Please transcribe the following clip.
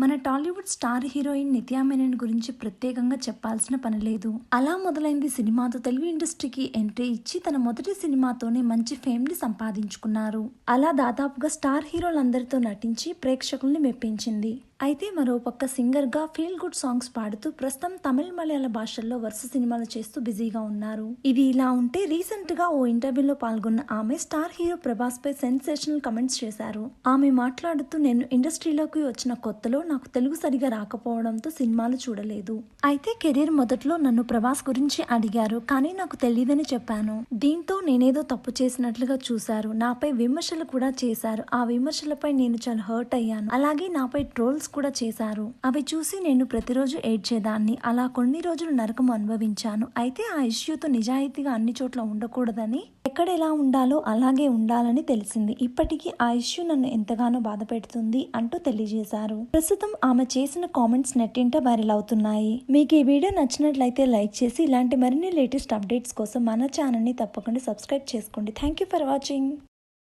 మన Tollywood star heroine నిత్యా మేనన్ గురించి ప్రత్యేకంగా చెప్పాల్సిన పని లేదు. అలా మొదలైంది సినిమాతో తెలుగు ఇండస్ట్రీకి ఎంట్రీ ఇచ్చి తన మొదటి సినిమాతోనే మంచి ఫేమ్ ని సంపాదించుకున్నారు. అలా దాదాపుగా స్టార్ హీరోలందరితో నటించి ప్రేక్షకుల్ని మెప్పించింది. అయితే మరోపక్క సింగర్ గా ఫీల్ గుడ్ సాంగ్స్ పాడుతూ ప్రస్తుతం తమిళ మలయాళ భాషల్లో వరుస సినిమాలు చేస్తూ బిజీగా ఉన్నారు. ఇది ఇలా ఉంటే రీసెంట్ గా ఓ ఇంటర్వ్యూలో పాల్గొన్న ఆమె స్టార్ హీరో ప్రభాస్ పై సెన్సేషనల్ కమెంట్స్ చేశారు. ఆమె మాట్లాడుతూ, నేను ఇండస్ట్రీలోకి వచ్చిన కొత్తలో నాకు తెలుగు సరిగా రాకపోవడంతో సినిమాలు చూడలేదు. అయితే కెరీర్ మొదట్లో నన్ను ప్రభాస్ గురించి అడిగారు, కానీ నాకు తెలియదని చెప్పాను. దీంతో నేనేదో తప్పు చేసినట్లుగా చూశారు. నాపై విమర్శలు కూడా చేశారు. ఆ విమర్శలపై నేను చాలా హర్ట్ అయ్యాను. అలాగే నాపై ట్రోల్స్ కూడా చేశారు. అవి చూసి నేను ప్రతిరోజు ఏడ్చేదాన్ని. అలా కొన్ని రోజులు నరకం అనుభవించాను. అయితే ఆ ఇష్యూతో నిజాయితీగా అన్ని చోట్ల ఉండకూడదని, ఎక్కడ ఎలా ఉండాలో అలాగే ఉండాలని తెలిసింది. ఇప్పటికీ ఆ ఇష్యూ నన్ను ఎంతగానో బాధ పెడుతుంది అంటూ తెలియజేశారు. ప్రస్తుతం ఆమె చేసిన కామెంట్స్ నెట్టింట వైరల్ అవుతున్నాయి. మీకు ఈ వీడియో నచ్చినట్లయితే లైక్ చేసి ఇలాంటి మరిన్ని లేటెస్ట్ అప్డేట్స్ కోసం మన ఛానల్ ని తప్పకుండా సబ్స్క్రైబ్ చేసుకోండి. Thank you for watching.